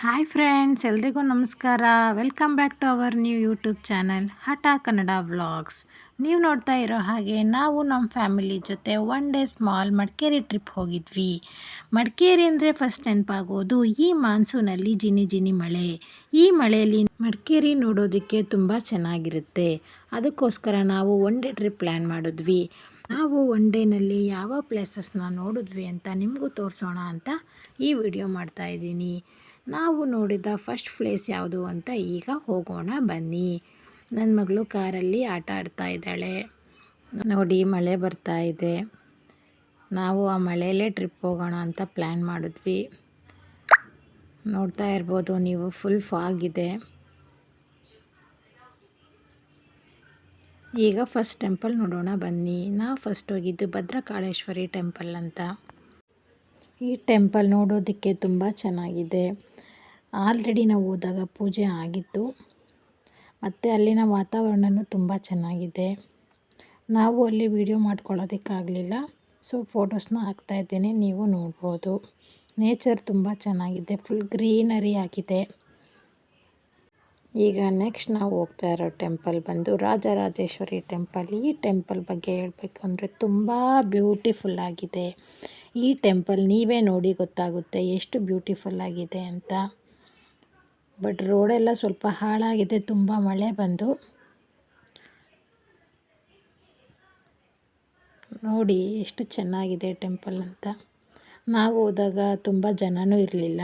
Hi friends, ಎಲ್ರಿಗೂ ನಮಸ್ಕಾರ. Welcome back to our new YouTube channel Hatha Kannada vlogs. ನೀವು ನೋಡ್ತಾ ಇರೋ ಹಾಗೆ ನಾವು ನಮ್ಮ ಫ್ಯಾಮಿಲಿ ಜೊತೆ one day small Madikeri trip ಹೋಗಿದ್ವಿ. ಮಡಿಕೇರಿ ಅಂದರೆ ಫಸ್ಟ್ ನೆನಪಾಗೋದು ಈ ಮಾನ್ಸೂನಲ್ಲಿ ಜಿನಿ ಜಿನಿ ಮಳೆ. ಈ ಮಳೆಯಲ್ಲಿ ಮಡಿಕೇರಿ ನೋಡೋದಕ್ಕೆ ತುಂಬ ಚೆನ್ನಾಗಿರುತ್ತೆ. ಅದಕ್ಕೋಸ್ಕರ ನಾವು ಒನ್ ಡೇ ಟ್ರಿಪ್ ಪ್ಲ್ಯಾನ್ ಮಾಡಿದ್ವಿ. ನಾವು ಒನ್ ಡೇನಲ್ಲಿ ಯಾವ ಪ್ಲೇಸಸ್ನ ನೋಡಿದ್ವಿ ಅಂತ ನಿಮಗೂ ತೋರಿಸೋಣ ಅಂತ ಈ ವಿಡಿಯೋ ಮಾಡ್ತಾಯಿದ್ದೀನಿ. ನಾವು ನೋಡಿದ ಫಸ್ಟ್ ಪ್ಲೇಸ್ ಯಾವುದು ಅಂತ ಈಗ ಹೋಗೋಣ ಬನ್ನಿ. ನನ್ನ ಮಗಳು ಕಾರಲ್ಲಿ ಆಟ ಆಡ್ತಾ ಇದ್ದಾಳೆ. ನೋಡಿ, ಮಳೆ ಬರ್ತಾ ಇದೆ. ನಾವು ಆ ಮಳೆಯಲ್ಲೇ ಟ್ರಿಪ್ ಹೋಗೋಣ ಅಂತ ಪ್ಲ್ಯಾನ್ ಮಾಡಿದ್ವಿ. ನೋಡ್ತಾ ಇರ್ಬೋದು ನೀವು, ಫುಲ್ ಫಾಗ್ ಇದೆ. ಈಗ ಫಸ್ಟ್ ಟೆಂಪಲ್ ನೋಡೋಣ ಬನ್ನಿ. ನಾವು ಫಸ್ಟ್ ಹೋಗಿದ್ದು ಭದ್ರಕಾಳೇಶ್ವರಿ ಟೆಂಪಲ್ ಅಂತ. ಈ ಟೆಂಪಲ್ ನೋಡೋದಕ್ಕೆ ತುಂಬ ಚೆನ್ನಾಗಿದೆ. ಆಲ್ರೆಡಿ ನಾವು ಹೋದಾಗ ಪೂಜೆ ಆಗಿತ್ತು ಮತ್ತು ಅಲ್ಲಿನ ವಾತಾವರಣವೂ ತುಂಬ ಚೆನ್ನಾಗಿದೆ. ನಾವು ಅಲ್ಲಿ ವಿಡಿಯೋ ಮಾಡ್ಕೊಳ್ಳೋದಕ್ಕಾಗಲಿಲ್ಲ, ಸೊ ಫೋಟೋಸ್ನ ಹಾಕ್ತಾಯಿದ್ದೀನಿ, ನೀವು ನೋಡ್ಬೋದು. ನೇಚರ್ ತುಂಬ ಚೆನ್ನಾಗಿದೆ, ಫುಲ್ ಗ್ರೀನರಿ ಆಗಿದೆ. ಈಗ ನೆಕ್ಸ್ಟ್ ನಾವು ಹೋಗ್ತಾ ಇರೋ ಟೆಂಪಲ್ ಬಂದು ರಾಜರಾಜೇಶ್ವರಿ ಟೆಂಪಲ್. ಈ ಟೆಂಪಲ್ ಬಗ್ಗೆ ಹೇಳಬೇಕು ಅಂದರೆ ತುಂಬ ಬ್ಯೂಟಿಫುಲ್ ಆಗಿದೆ. ಈ ಟೆಂಪಲ್ ನೀವೇ ನೋಡಿ ಗೊತ್ತಾಗುತ್ತೆ ಎಷ್ಟು ಬ್ಯೂಟಿಫುಲ್ ಆಗಿದೆ ಅಂತ. ಬಟ್ ರೋಡೆಲ್ಲ ಸ್ವಲ್ಪ ಹಾಳಾಗಿದೆ, ತುಂಬ ಮಳೆ ಬಂದು. ನೋಡಿ ಎಷ್ಟು ಚೆನ್ನಾಗಿದೆ ಟೆಂಪಲ್ ಅಂತ. ನಾವು ಹೋದಾಗ ತುಂಬ ಜನನೂ ಇರಲಿಲ್ಲ,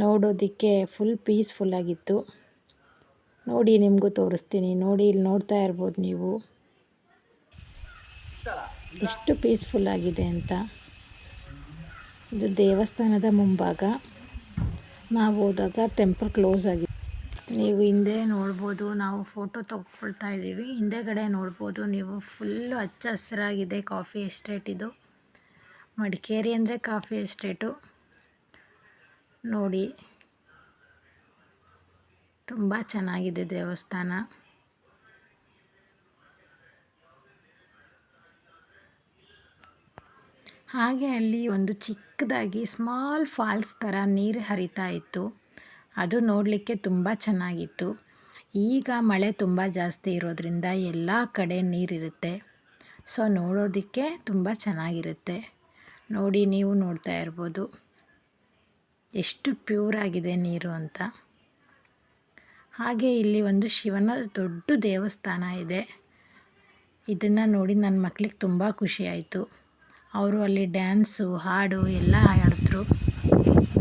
ನೋಡೋದಕ್ಕೆ ಫುಲ್ ಪೀಸ್ಫುಲ್ಲಾಗಿತ್ತು. ನೋಡಿ, ನಿಮಗೂ ತೋರಿಸ್ತೀನಿ. ನೋಡಿ, ಇಲ್ಲಿ ನೋಡ್ತಾ ಇರ್ಬೋದು ನೀವು ಎಷ್ಟು ಪೀಸ್ಫುಲ್ಲಾಗಿದೆ ಅಂತ. ಇದು ದೇವಸ್ಥಾನದ ಮುಂಭಾಗ. ನಾವು ಹೋದಾಗ ಟೆಂಪಲ್ ಕ್ಲೋಸ್ ಆಗಿದೆ. ನೀವು ಹಿಂದೆ ನೋಡ್ಬೋದು, ನಾವು ಫೋಟೋ ತೊಗೊಳ್ತಾ ಇದ್ದೀವಿ. ಹಿಂದೆಗಡೆ ನೋಡ್ಬೋದು ನೀವು, ಫುಲ್ಲು ಹಚ್ಚ ಹಸಿರಾಗಿದೆ. ಕಾಫಿ ಎಸ್ಟೇಟ್ ಇದು. ಮಡಿಕೇರಿ ಅಂದರೆ ಕಾಫಿ ಎಸ್ಟೇಟು. ನೋಡಿ, ತುಂಬ ಚೆನ್ನಾಗಿದೆ ದೇವಸ್ಥಾನ. ಹಾಗೆ ಅಲ್ಲಿ ಒಂದು ಚಿಕ್ಕದಾಗಿ ಸ್ಮಾಲ್ ಫಾಲ್ಸ್ ಥರ ನೀರು ಹರಿತಾ ಇತ್ತು. ಅದು ನೋಡಲಿಕ್ಕೆ ತುಂಬ ಚೆನ್ನಾಗಿತ್ತು. ಈಗ ಮಳೆ ತುಂಬ ಜಾಸ್ತಿ ಇರೋದ್ರಿಂದ ಎಲ್ಲ ಕಡೆ ನೀರಿರುತ್ತೆ, ಸೊ ನೋಡೋದಕ್ಕೆ ತುಂಬ ಚೆನ್ನಾಗಿರುತ್ತೆ. ನೋಡಿ, ನೀವು ನೋಡ್ತಾ ಇರ್ಬೋದು ಎಷ್ಟು ಪ್ಯೂರ್ ಆಗಿದೆ ನೀರು ಅಂತ. ಹಾಗೆ ಇಲ್ಲಿ ಒಂದು ಶಿವನ ದೊಡ್ಡ ದೇವಸ್ಥಾನ ಇದೆ. ಇದನ್ನು ನೋಡಿ ನನ್ನ ಮಕ್ಕಳಿಗೆ ತುಂಬ ಖುಷಿ ಆಯಿತು. ಅವರು ಅಲ್ಲಿ ಡ್ಯಾನ್ಸು, ಹಾಡು ಎಲ್ಲ ಹಾಡಿದ್ರು.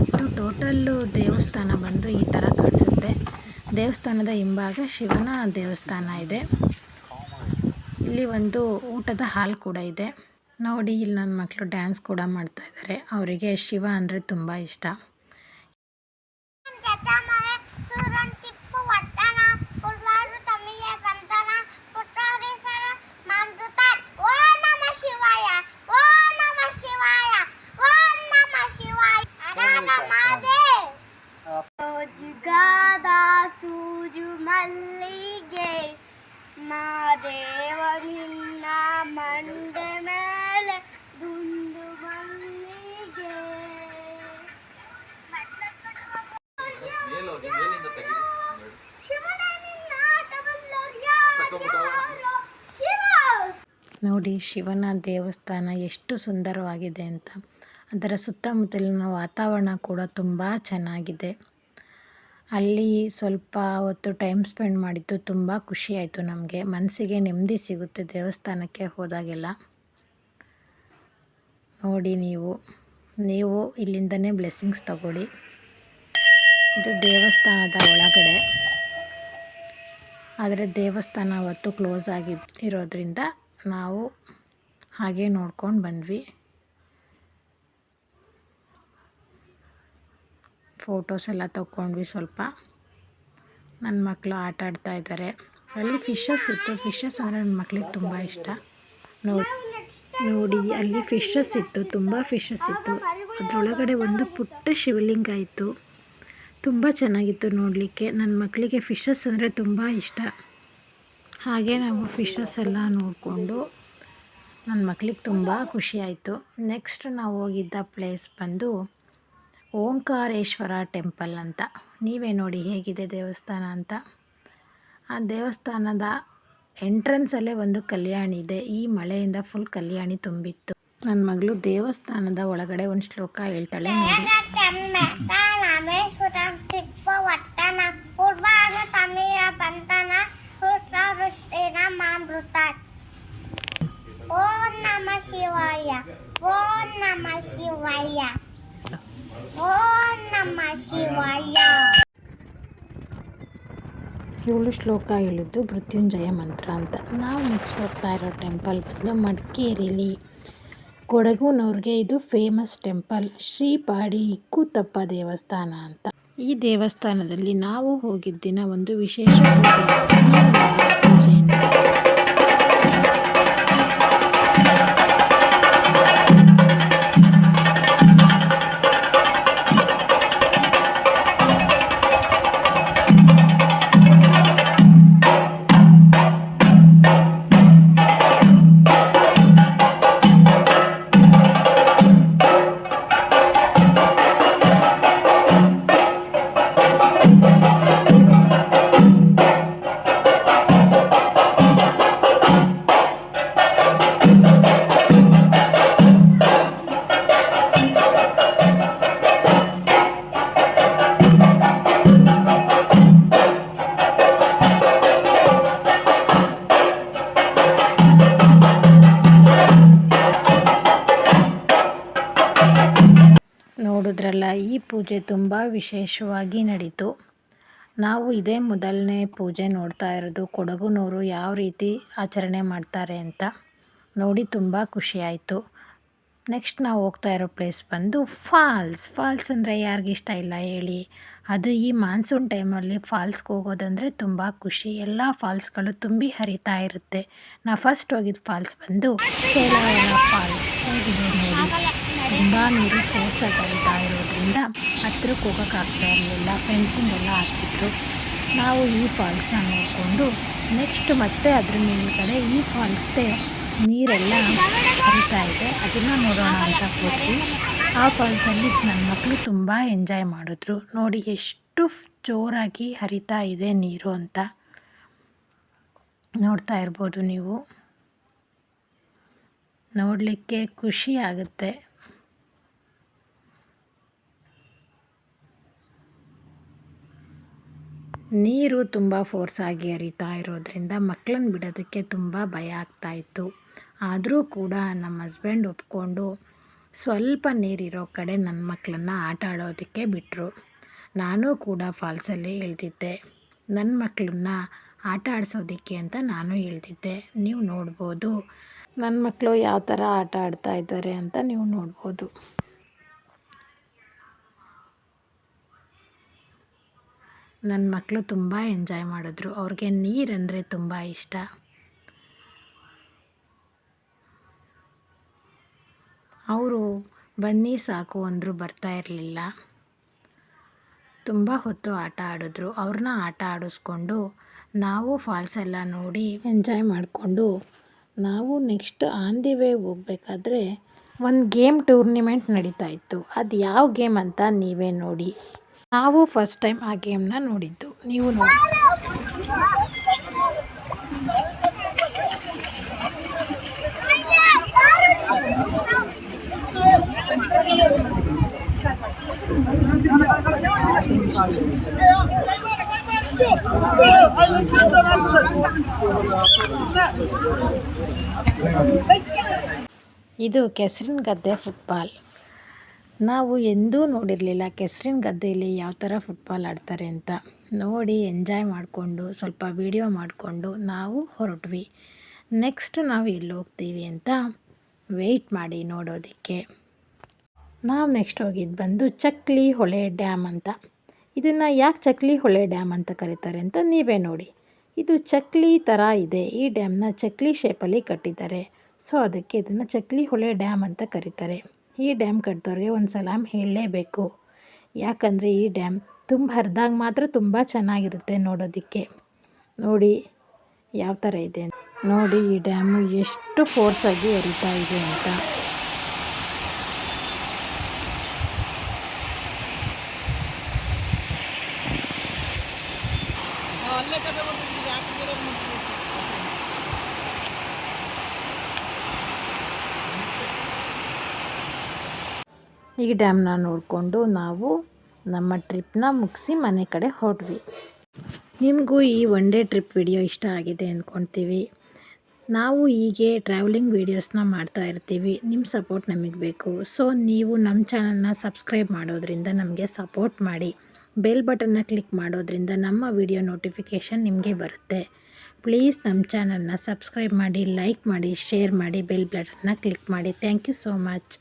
ಇದು ಟೋಟಲ್ಲು ದೇವಸ್ಥಾನ ಬಂದು ಈ ಥರ ಕಾಣಿಸುತ್ತೆ. ದೇವಸ್ಥಾನದ ಹಿಂಭಾಗ ಶಿವನ ದೇವಸ್ಥಾನ ಇದೆ. ಇಲ್ಲಿ ಒಂದು ಊಟದ ಹಾಲ್ ಕೂಡ ಇದೆ. ನೋಡಿ, ಇಲ್ಲಿ ನನ್ನ ಮಕ್ಕಳು ಡ್ಯಾನ್ಸ್ ಕೂಡ ಮಾಡ್ತಾ ಇದ್ದಾರೆ. ಅವರಿಗೆ ಶಿವ ಅಂದರೆ ತುಂಬ ಇಷ್ಟ. ಸೂಜು ಮಲ್ಲಿಗೆ ಮಾದೇವ ನಿನ್ನ ಮಂಡೆ ಮೇಲೆ ದುಂಡು ಮಲ್ಲಿಗೆ. ನೋಡಿ, ಶಿವನ ದೇವಸ್ಥಾನ ಎಷ್ಟು ಸುಂದರವಾಗಿದೆ ಅಂತ. ಅದರ ಸುತ್ತಮುತ್ತಲಿನ ವಾತಾವರಣ ಕೂಡ ತುಂಬ ಚೆನ್ನಾಗಿದೆ. ಅಲ್ಲಿ ಸ್ವಲ್ಪ ಹೊತ್ತು ಟೈಮ್ ಸ್ಪೆಂಡ್ ಮಾಡಿದ್ದು ತುಂಬ ಖುಷಿಯಾಯಿತು ನಮಗೆ. ಮನಸ್ಸಿಗೆ ನೆಮ್ಮದಿ ಸಿಗುತ್ತೆ ದೇವಸ್ಥಾನಕ್ಕೆ ಹೋದಾಗೆಲ್ಲ. ನೋಡಿ, ನೀವು ಇಲ್ಲಿಂದನೇ ಬ್ಲೆಸ್ಸಿಂಗ್ಸ್ ತಗೊಳ್ಳಿ. ಇದು ದೇವಸ್ಥಾನದ ಒಳಗಡೆ, ಆದರೆ ದೇವಸ್ಥಾನ ಅವತ್ತು ಕ್ಲೋಸ್ ಆಗಿರೋದ್ರಿಂದ ನಾವು ಹಾಗೆ ನೋಡ್ಕೊಂಡು ಬಂದ್ವಿ. ಫೋಟೋಸ್ ಎಲ್ಲ ತೊಗೊಂಡ್ವಿ. ಸ್ವಲ್ಪ ನನ್ನ ಮಕ್ಕಳು ಆಟ ಆಡ್ತಾ ಇದ್ದಾರೆ. ಅಲ್ಲಿ ಫಿಶಸ್ ಇತ್ತು. ಫಿಶಸ್ ಅಂದರೆ ನನ್ನ ಮಕ್ಕಳಿಗೆ ತುಂಬ ಇಷ್ಟ. ನೋಡಿ, ಅಲ್ಲಿ ಫಿಶಸ್ ಇತ್ತು, ತುಂಬ ಫಿಶಸ್ ಇತ್ತು. ಅದರೊಳಗಡೆ ಒಂದು ಪುಟ್ಟ ಶಿವಲಿಂಗ ಇತ್ತು. ತುಂಬ ಚೆನ್ನಾಗಿತ್ತು ನೋಡಲಿಕ್ಕೆ. ನನ್ನ ಮಕ್ಕಳಿಗೆ ಫಿಶಸ್ ಅಂದರೆ ತುಂಬ ಇಷ್ಟ. ಹಾಗೆ ನಾವು ಫಿಶಸ್ ಎಲ್ಲ ನೋಡಿಕೊಂಡು ನನ್ನ ಮಕ್ಕಳಿಗೆ ತುಂಬ ಖುಷಿಯಾಯಿತು. ನೆಕ್ಸ್ಟ್ ನಾವು ಹೋಗಿದ್ದ ಪ್ಲೇಸ್ ಬಂದು ಓಂಕಾರೇಶ್ವರ ಟೆಂಪಲ್ ಅಂತ. ನೀವೇ ನೋಡಿ ಹೇಗಿದೆ ದೇವಸ್ಥಾನ ಅಂತ. ಆ ದೇವಸ್ಥಾನದ ಎಂಟ್ರೆನ್ಸಲ್ಲೇ ಒಂದು ಕಲ್ಯಾಣಿ ಇದೆ. ಈ ಮಳೆಯಿಂದ ಫುಲ್ ಕಲ್ಯಾಣಿ ತುಂಬಿತ್ತು. ನನ್ನ ಮಗಳು ದೇವಸ್ಥಾನದ ಒಳಗಡೆ ಒಂದು ಶ್ಲೋಕ ಹೇಳ್ತಾಳೆ ನೋಡಿ. ಓಂ ನಮಃ ಶಿವಾಯ, ಓಂ ನಮಃ ಶಿವಾಯ, ಓಂ ನಮಃ ಶಿವಾಯ. ಇವಳು ಶ್ಲೋಕ ಹೇಳಿದ್ದು ಮೃತ್ಯುಂಜಯ ಮಂತ್ರ ಅಂತ. ನಾವು ನೆಕ್ಸ್ಟ್ ಹೋಗ್ತಾ ಇರೋ ಟೆಂಪಲ್ ಬಂದು ಮಡಿಕೇರಿಲಿ ಕೊಡಗುನವ್ರಿಗೆ ಇದು ಫೇಮಸ್ ಟೆಂಪಲ್, ಶ್ರೀಪಾಡಿ ಇಕ್ಕುತಪ್ಪ ದೇವಸ್ಥಾನ ಅಂತ. ಈ ದೇವಸ್ಥಾನದಲ್ಲಿ ನಾವು ಹೋಗಿದ್ದ ದಿನ ಒಂದು ವಿಶೇಷ ಪೂಜೆಯನ್ನು ನೋಡಿದ್ರಲ್ಲ, ಈ ಪೂಜೆ ತುಂಬ ವಿಶೇಷವಾಗಿ ನಡೀತು. ನಾವು ಇದೇ ಮೊದಲನೇ ಪೂಜೆ ನೋಡ್ತಾ ಇರೋದು. ಕೊಡಗುನವರು ಯಾವ ರೀತಿ ಆಚರಣೆ ಮಾಡ್ತಾರೆ ಅಂತ ನೋಡಿ ತುಂಬ ಖುಷಿಯಾಯಿತು. ನೆಕ್ಸ್ಟ್ ನಾವು ಹೋಗ್ತಾ ಇರೋ ಪ್ಲೇಸ್ ಬಂದು ಫಾಲ್ಸ್ ಅಂದರೆ ಯಾರಿಗಿಷ್ಟ ಇಲ್ಲ ಹೇಳಿ. ಅದು ಈ ಮಾನ್ಸೂನ್ ಟೈಮಲ್ಲಿ ಫಾಲ್ಸ್ಗೆ ಹೋಗೋದಂದರೆ ತುಂಬ ಖುಷಿ. ಎಲ್ಲ ಫಾಲ್ಸ್ಗಳು ತುಂಬಿ ಹರಿತಾ ಇರುತ್ತೆ. ನಾವು ಫಸ್ಟ್ ಹೋಗಿದ್ದು ಫಾಲ್ಸ್ ಬಂದು ಚೇಲಾವರ ಫಾಲ್ಸ್. ಹೋಗಿದೆ ನೋಡಿ, ತುಂಬ ನೀರು ಫೋರ್ಸಾಗಿ ಹರಿತಾ ಇರೋದ್ರಿಂದ ಹತ್ರಕ್ಕೆ ಹೋಗೋಕ್ಕಾಗ್ತಾ ಇರಲಿಲ್ಲ. ಫೆನ್ಸಿಂಗ್ ಎಲ್ಲ ಹಾಕಿದ್ರು. ನಾವು ಈ ಫಾಲ್ಸ್ನ ನೋಡಿಕೊಂಡು ನೆಕ್ಸ್ಟ್ ಮತ್ತೆ ಅದ್ರ ಮೇಲ್ಗಡೆ ಈ ಫಾಲ್ಸ್ದೇ ನೀರೆಲ್ಲ ಹರಿತಾ ಇದೆ, ಅದನ್ನು ನೋಡೋಣ ಅಂತ ಹೋದ್ವಿ. ಆ ಫಾಲ್ಸಲ್ಲಿ ನನ್ನ ಮಕ್ಕಳು ತುಂಬ ಎಂಜಾಯ್ ಮಾಡಿದ್ರು. ನೋಡಿ ಎಷ್ಟು ಜೋರಾಗಿ ಹರಿತಾ ಇದೆ ನೀರು ಅಂತ ನೋಡ್ತಾ ಇರ್ಬೋದು ನೀವು. ನೋಡಲಿಕ್ಕೆ ಖುಷಿ ಆಗುತ್ತೆ. ನೀರು ತುಂಬ ಫೋರ್ಸಾಗಿ ಹರಿತಾ ಇರೋದ್ರಿಂದ ಮಕ್ಕಳನ್ನ ಬಿಡೋದಕ್ಕೆ ತುಂಬ ಭಯ ಆಗ್ತಾಯಿತ್ತು. ಆದರೂ ಕೂಡ ನಮ್ಮ ಹಸ್ಬೆಂಡ್ ಒಪ್ಕೊಂಡು ಸ್ವಲ್ಪ ನೀರಿರೋ ಕಡೆ ನನ್ನ ಮಕ್ಕಳನ್ನ ಆಟ ಆಡೋದಕ್ಕೆ ಬಿಟ್ಟರು. ನಾನು ಕೂಡ ಫಾಲ್ಸಲ್ಲೇ ಇಳ್ದಿದ್ದೆ. ನನ್ನ ಮಕ್ಕಳನ್ನ ಆಟ ಆಡಿಸೋದಕ್ಕೆ ಅಂತ ನಾನು ಇಳ್ದಿದ್ದೆ. ನೀವು ನೋಡ್ಬೋದು ನನ್ನ ಮಕ್ಕಳು ಯಾವ ಥರ ಆಟ ಆಡ್ತಾ ಇದ್ದಾರೆ ಅಂತ ನೀವು ನೋಡ್ಬೋದು. ನನ್ನ ಮಕ್ಕಳು ತುಂಬ ಎಂಜಾಯ್ ಮಾಡಿದ್ರು. ಅವ್ರಿಗೆ ನೀರಂದರೆ ತುಂಬ ಇಷ್ಟ. ಅವರು ಬನ್ನಿ ಸಾಕು ಅಂದರೂ ಬರ್ತಾ ಇರಲಿಲ್ಲ. ತುಂಬ ಹೊತ್ತು ಆಟ ಆಡಿದ್ರು. ಅವ್ರನ್ನ ಆಟ ಆಡಿಸ್ಕೊಂಡು ನಾವು ಫಾಲ್ಸ್ ಎಲ್ಲ ನೋಡಿ ಎಂಜಾಯ್ ಮಾಡಿಕೊಂಡು ನಾವು ನೆಕ್ಸ್ಟ್ ಆನ್ ದಿ ವೇ ಹೋಗ್ಬೇಕಾದ್ರೆ ಒಂದು ಗೇಮ್ ಟೂರ್ನಿಮೆಂಟ್ ನಡೀತಾ ಇತ್ತು. ಅದು ಯಾವ ಗೇಮ್ ಅಂತ ನೀವೇ ನೋಡಿ. ನಾವು ಫಸ್ಟ್ ಟೈಮ್ ಆ ಗೇಮ್ನ ನೋಡಿದ್ದು, ನೀವು ನೋಡಿ. ಇದು ಕೆಸರಿನ ಗದ್ದೆ ಫುಟ್ಬಾಲ್. ನಾವು ಎಂದೂ ನೋಡಿರಲಿಲ್ಲ ಕೆಸರಿನ ಗದ್ದೆಯಲ್ಲಿ ಯಾವ ಥರ ಫುಟ್ಬಾಲ್ ಆಡ್ತಾರೆ ಅಂತ. ನೋಡಿ ಎಂಜಾಯ್ ಮಾಡಿಕೊಂಡು ಸ್ವಲ್ಪ ವಿಡಿಯೋ ಮಾಡಿಕೊಂಡು ನಾವು ಹೊರಟ್ವಿ. ನೆಕ್ಸ್ಟ್ ನಾವು ಎಲ್ಲಿ ಹೋಗ್ತೀವಿ ಅಂತ ವೆಯ್ಟ್ ಮಾಡಿ ನೋಡೋದಕ್ಕೆ. ನಾವು ನೆಕ್ಸ್ಟ್ ಹೋಗಿದ್ದು ಬಂದು ಚಕ್ಲಿ ಹೊಳೆ ಡ್ಯಾಮ್ ಅಂತ. ಇದನ್ನು ಯಾಕೆ ಚಕ್ಲಿ ಹೊಳೆ ಡ್ಯಾಮ್ ಅಂತ ಕರೀತಾರೆ ಅಂತ ನೀವೇ ನೋಡಿ. ಇದು ಚಕ್ಲಿ ಥರ ಇದೆ. ಈ ಡ್ಯಾಮ್ನ ಚಕ್ಲಿ ಶೇಪಲ್ಲಿ ಕಟ್ಟಿದ್ದಾರೆ. ಸೊ ಅದಕ್ಕೆ ಇದನ್ನು ಚಕ್ಲಿ ಹೊಳೆ ಡ್ಯಾಮ್ ಅಂತ ಕರೀತಾರೆ. ಈ ಡ್ಯಾಮ್ ಕಟ್ಟಿದವ್ರಿಗೆ ಒಂದು ಸಲಾಮ್ ಹೇಳಲೇಬೇಕು. ಯಾಕಂದರೆ ಈ ಡ್ಯಾಮ್ ತುಂಬ ಹರಿದಾಗ ಮಾತ್ರ ತುಂಬ ಚೆನ್ನಾಗಿರುತ್ತೆ ನೋಡೋದಕ್ಕೆ. ನೋಡಿ ಯಾವ ಥರ ಇದೆ ನೋಡಿ. ಈ ಡ್ಯಾಮು ಎಷ್ಟು ಫೋರ್ಸಾಗಿ ಹರಿತಾ ಇದೆ ಅಂತ. ಅಲ್ಲೇ ಕಥೆ ಬರ್ತಿದ್ವಿ ಯಾಕೆ ಬೇರೆ ಮಾಡ್ತೀವಿ? ಈ ಡ್ಯಾಮ್ನ ನೋಡಿಕೊಂಡು ನಾವು ನಮ್ಮ ಟ್ರಿಪ್ನ ಮುಗಿಸಿ ಮನೆ ಕಡೆ ಹೊರಟ್ವಿ. ನಿಮಗೂ ಈ ಒನ್ ಡೇ ಟ್ರಿಪ್ ವಿಡಿಯೋ ಇಷ್ಟ ಆಗಿದೆ ಅಂದ್ಕೊಳ್ತೀವಿ. ನಾವು ಹೀಗೆ ಟ್ರಾವೆಲಿಂಗ್ ವೀಡಿಯೋಸ್ನ ಮಾಡ್ತಾ ಇರ್ತೀವಿ. ನಿಮ್ಮ ಸಪೋರ್ಟ್ ನಮಗೆ ಬೇಕು. ಸೊ ನೀವು ನಮ್ಮ ಚಾನಲ್ನ ಸಬ್ಸ್ಕ್ರೈಬ್ ಮಾಡೋದ್ರಿಂದ ನಮಗೆ ಸಪೋರ್ಟ್ ಮಾಡಿ. ಬೆಲ್ ಬಟನ್ನ ಕ್ಲಿಕ್ ಮಾಡೋದ್ರಿಂದ ನಮ್ಮ ವಿಡಿಯೋ ನೋಟಿಫಿಕೇಷನ್ ನಿಮಗೆ ಬರುತ್ತೆ. ಪ್ಲೀಸ್ ನಮ್ಮ ಚಾನಲ್ನ ಸಬ್ಸ್ಕ್ರೈಬ್ ಮಾಡಿ, ಲೈಕ್ ಮಾಡಿ, ಶೇರ್ ಮಾಡಿ, ಬೆಲ್ ಬಟನ್ನ ಕ್ಲಿಕ್ ಮಾಡಿ. Thank you so much.